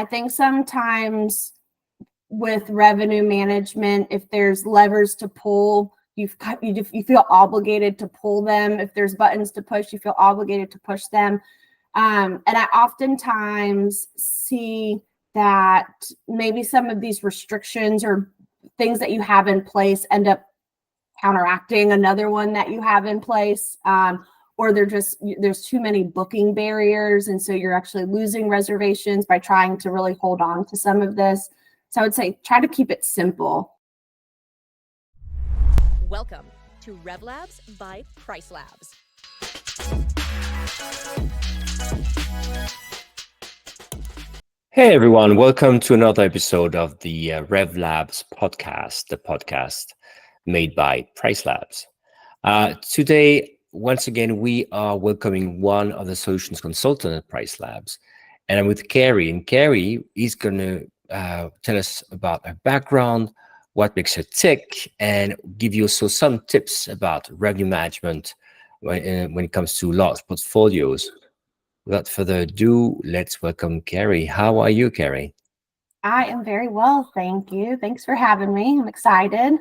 I think sometimes with revenue management, if there's levers to pull, you feel obligated to pull them. If there's buttons to push, you feel obligated to push them. And I oftentimes see that maybe some of these restrictions or things that you have in place end up counteracting another one that you have in place, or there's too many booking barriers, and so you're actually losing reservations by trying to really hold on to some of this. So I would say try to keep it simple. Welcome to RevLabs by PriceLabs. Hey everyone, welcome to another episode of the RevLabs podcast, the podcast made by PriceLabs. Today, once again, we are welcoming one of the solutions consultants at PriceLabs, and I'm with Kerry. And Kerry is going to tell us about her background, what makes her tick, and give you also some tips about revenue management when it comes to large portfolios. Without further ado, let's welcome Kerry. How are you, Kerry? I am very well, thank you. Thanks for having me. I'm excited.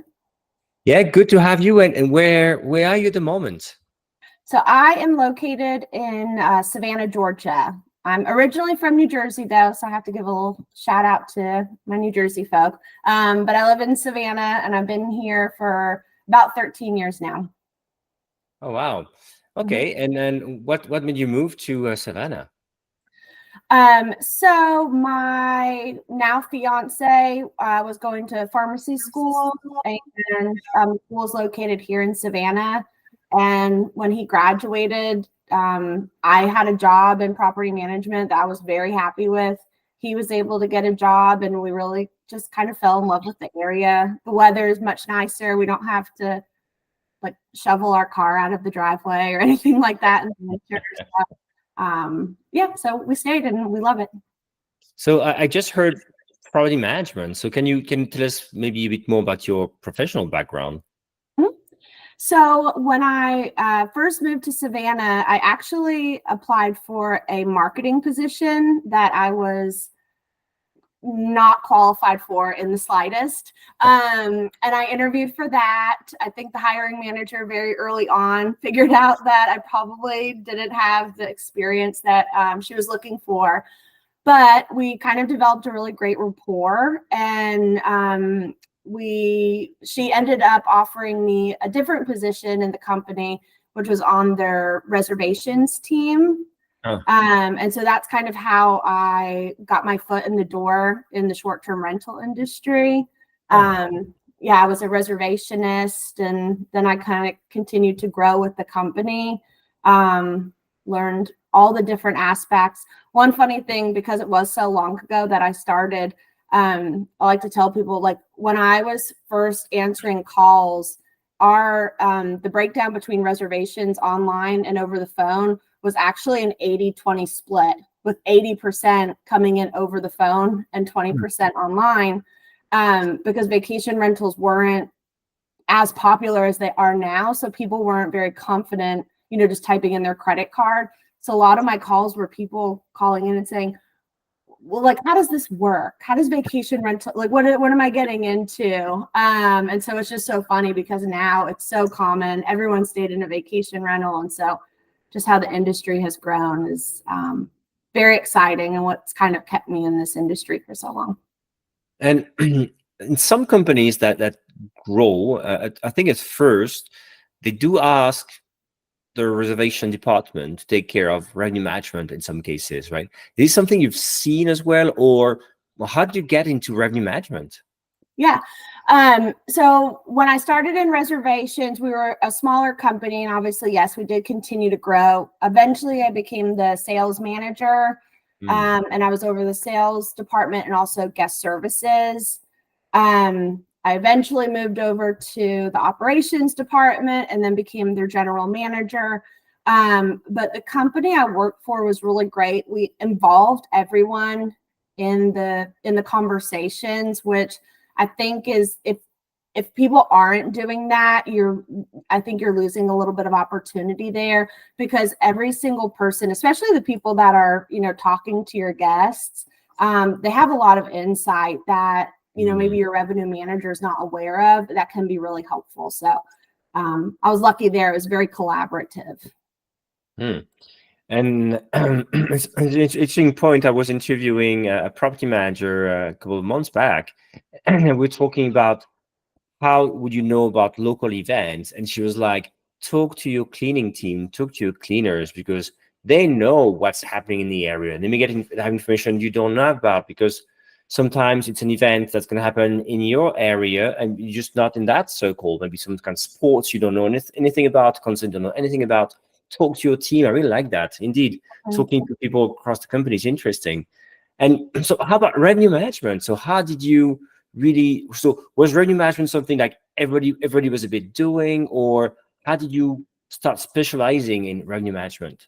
Yeah, good to have you. And where are you at the moment? So I am located in Savannah, Georgia. I'm originally from New Jersey, though, so I have to give a little shout out to my New Jersey folk. But I live in Savannah, and I've been here for about 13 years now. Oh, wow. Okay. And then what made you move to Savannah? So my now fiance was going to pharmacy school, and school is located here in Savannah. And when he graduated, I had a job in property management that I was very happy with. He was able to get a job, and we really just kind of fell in love with the area. The weather is much nicer. We don't have to like shovel our car out of the driveway or anything like that in the winter. So we stayed and we love it. So I just heard property management. So can you tell us maybe a bit more about your professional background? So when I first moved to Savannah, I actually applied for a marketing position that I was not qualified for in the slightest. And I interviewed for that. I think the hiring manager very early on figured out that I probably didn't have the experience that she was looking for. But we kind of developed a really great rapport, and she ended up offering me a different position in the company, which was on their reservations team. Oh. And so that's kind of how I got my foot in the door in the short-term rental industry. I was a reservationist, and then I kind of continued to grow with the company, learned all the different aspects. One funny thing, because it was so long ago that I started, I like to tell people, like, when I was first answering calls, the breakdown between reservations online and over the phone was actually an 80-20 split, with 80% coming in over the phone and 20% online, because vacation rentals weren't as popular as they are now. So people weren't very confident, just typing in their credit card. So a lot of my calls were people calling in and saying, well, like, how does this work? How does vacation rental, like, what am I getting into? And so it's just so funny because now it's so common. Everyone stayed in a vacation rental. And so just how the industry has grown is very exciting, and what's kind of kept me in this industry for so long. And in some companies that grow, I think at first they do ask the reservation department to take care of revenue management in some cases, right? Is this something you've seen as well, or how did you get into revenue management? Yeah. So when I started in reservations, we were a smaller company, and obviously, yes, we did continue to grow. Eventually, I became the sales manager, and I was over the sales department and also guest services. I eventually moved over to the operations department and then became their general manager. But the company I worked for was really great. We involved everyone in the conversations, which I think is, if people aren't doing that, I think you're losing a little bit of opportunity there, because every single person, especially the people that are, talking to your guests, they have a lot of insight that, maybe Mm. your revenue manager is not aware of, that can be really helpful. So I was lucky there. It was very collaborative. Mm. And it's an interesting point. I was interviewing a property manager a couple of months back, and we're talking about how would you know about local events? And she was like, talk to your cleaning team, talk to your cleaners, because they know what's happening in the area. And they may have information you don't know about, because sometimes it's an event that's going to happen in your area and you're just not in that circle. Maybe some kind of sports you don't know anything about, concert, don't know anything about. Talk to your team. I really like that. Indeed, talking to people across the company is interesting. And so how about revenue management? So how did you so was revenue management something like everybody was a bit doing, or how did you start specializing in revenue management?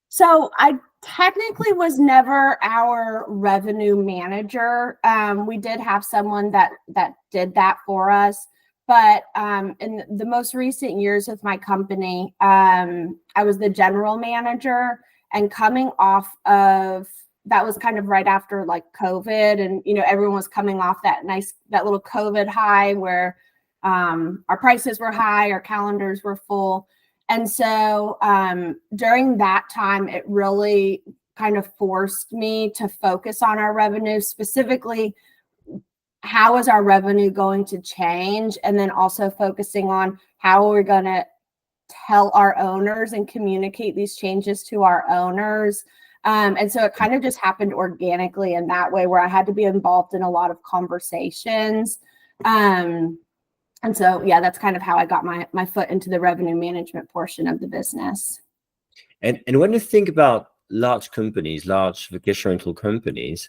So I technically was never our revenue manager. We did have someone that did that for us. But in the most recent years with my company, I was the general manager, and coming off of that was kind of right after like COVID, and everyone was coming off that little COVID high where our prices were high, our calendars were full. And so during that time, it really kind of forced me to focus on our revenue, specifically how is our revenue going to change, and then also focusing on how are we going to tell our owners and communicate these changes to our owners. And so it kind of just happened organically in that way, where I had to be involved in a lot of conversations. And so, yeah, that's kind of how I got my foot into the revenue management portion of the business. And when you think about large companies, large vacation rental companies,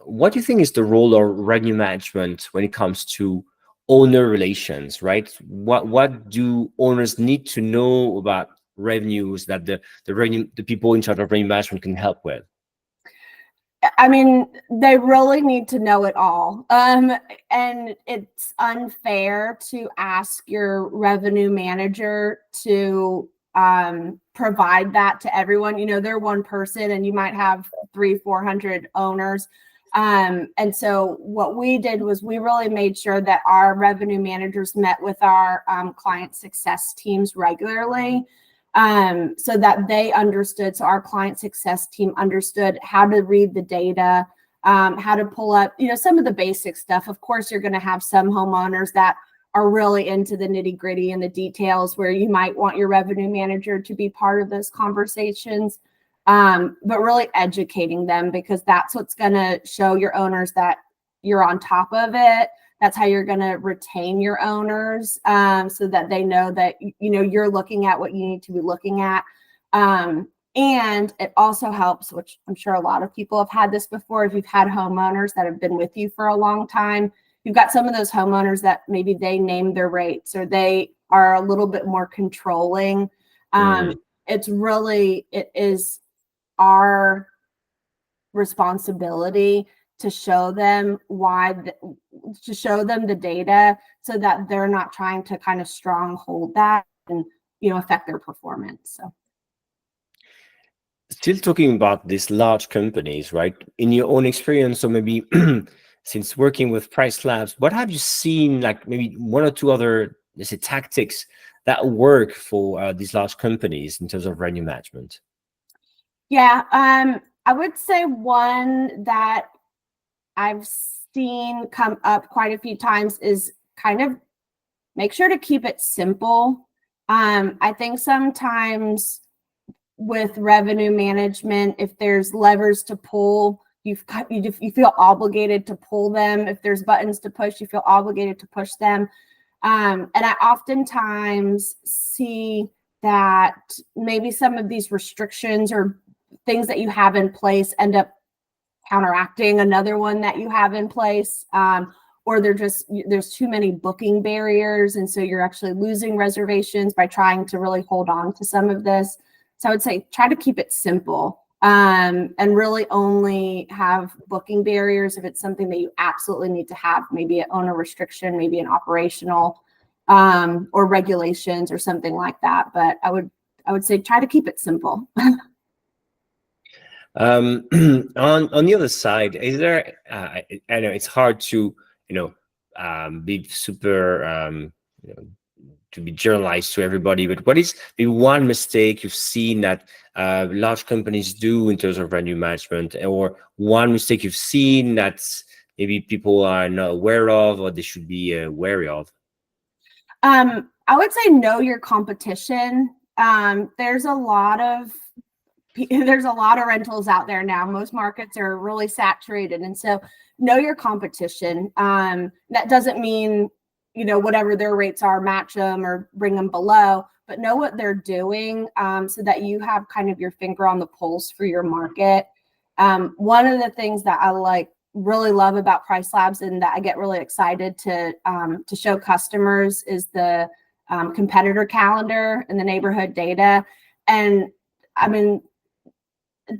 what do you think is the role of revenue management when it comes to owner relations, right? What do owners need to know about revenues that the people in charge of revenue management can help with? I mean, they really need to know it all. And it's unfair to ask your revenue manager to provide that to everyone. They're one person and you might have 300-400 owners. And so what we did was we really made sure that our revenue managers met with our client success teams regularly. So that they understood, so our client success team understood how to read the data, how to pull up, some of the basic stuff. Of course, you're going to have some homeowners that are really into the nitty gritty and the details, where you might want your revenue manager to be part of those conversations, but really educating them, because that's what's going to show your owners that you're on top of it. That's how you're going to retain your owners, so that they know that, you're looking at what you need to be looking at. And it also helps, which I'm sure a lot of people have had this before, if you've had homeowners that have been with you for a long time, you've got some of those homeowners that maybe they name their rates, or they are a little bit more controlling. It is our responsibility to show them to show them the data, so that they're not trying to kind of stronghold that and affect their performance. So Still talking about these large companies, right? In your own experience, or maybe since working with PriceLabs, what have you seen, like maybe one or two other, let's say, tactics that work for these large companies in terms of revenue management? Yeah, I would say one that I've seen come up quite a few times is kind of make sure to keep it simple. I think sometimes with revenue management, if there's levers to pull, you feel obligated to pull them. If there's buttons to push, you feel obligated to push them. And I oftentimes see that maybe some of these restrictions or things that you have in place end up counteracting another one that you have in place, or there's too many booking barriers, and so you're actually losing reservations by trying to really hold on to some of this. So I would say try to keep it simple, and really only have booking barriers if it's something that you absolutely need to have, maybe an owner restriction, maybe an operational or regulations or something like that. But I would say try to keep it simple. On the other side, is there? I know it's hard to be super to be generalized to everybody, but what is the one mistake you've seen that large companies do in terms of revenue management, or one mistake you've seen that maybe people are not aware of or they should be wary of? I would say know your competition. There's a lot of rentals out there now. Most markets are really saturated, and so know your competition. That doesn't mean whatever their rates are, match them or bring them below, but know what they're doing, so that you have kind of your finger on the pulse for your market. One of the things that I really love about PriceLabs and that I get really excited to show customers is the competitor calendar and the neighborhood data. And I mean,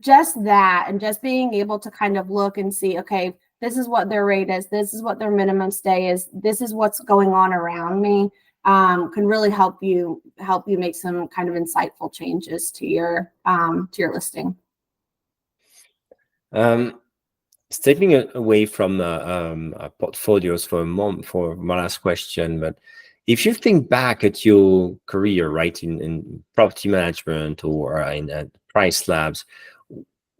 just that, and just being able to kind of look and see, okay, this is what their rate is, this is what their minimum stay is, this is what's going on around me, can really help you make some kind of insightful changes to your listing. Stepping away from portfolios for a moment for my last question, but if you think back at your career, right, in property management or in PriceLabs,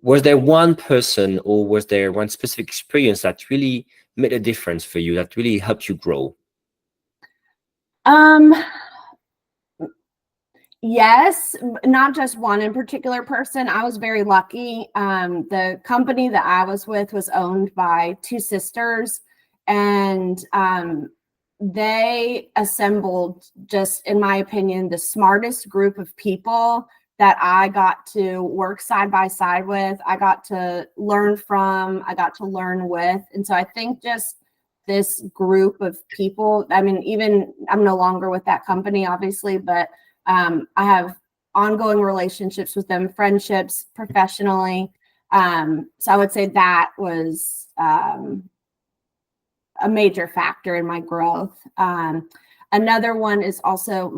was there one person or was there one specific experience that really made a difference for you, that really helped you grow? Yes, not just one in particular person. I was very lucky. The company that I was with was owned by two sisters, and they assembled, just in my opinion, the smartest group of people that I got to work side by side with. I got to learn from, I got to learn with. And so I think just this group of people, I mean, even I'm no longer with that company, obviously, but I have ongoing relationships with them, friendships, professionally. So I would say that was a major factor in my growth. Another one is also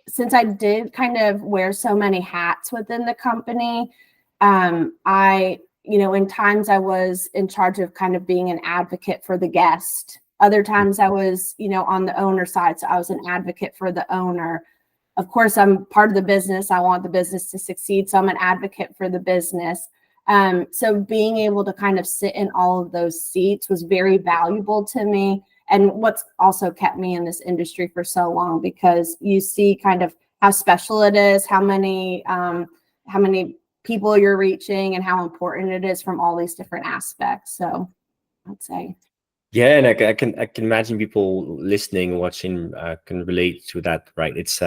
since I did kind of wear so many hats within the company, in times I was in charge of kind of being an advocate for the guest. Other times I was, on the owner side, so I was an advocate for the owner. Of course, I'm part of the business. I want the business to succeed, so I'm an advocate for the business. So being able to kind of sit in all of those seats was very valuable to me. And what's also kept me in this industry for so long, because you see kind of how special it is, how many people you're reaching, and how important it is from all these different aspects. So I'd say. Yeah, and I can imagine people listening, watching can relate to that, right? It's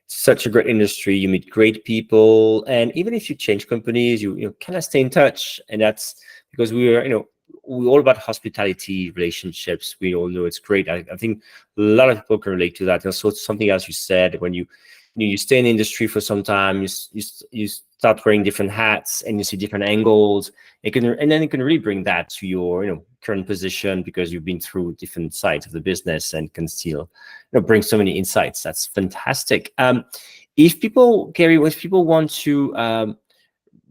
such a great industry. You meet great people, and even if you change companies, you kind of stay in touch, and that's because we're all about hospitality relationships. We all know it's great. I think a lot of people can relate to that. And also something else you said, when you stay in the industry for some time, you start wearing different hats and you see different angles. And then it can really bring that to your current position, because you've been through different sides of the business and can still bring so many insights. That's fantastic. Kerry, if people want to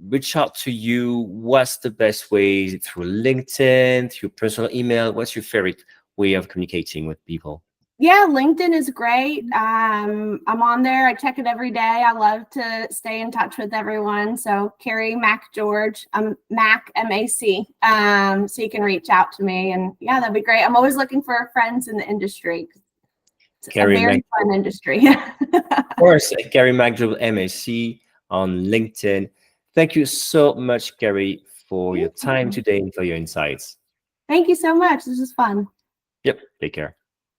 reach out to you, what's the best way? Through LinkedIn, through personal email? What's your favorite way of communicating with people? Yeah, LinkedIn is great. I'm on there. I check it every day. I love to stay in touch with everyone. So Kerry MacGeorge, Mac, M-A-C. So you can reach out to me, and yeah, that'd be great. I'm always looking for friends in the industry. It's Kerry, a very fun industry. Of course, Kerry MacGeorge, M-A-C on LinkedIn. Thank you so much, Kerry, for your time today and for your insights. Thank you so much. This was fun. Yep. Take care.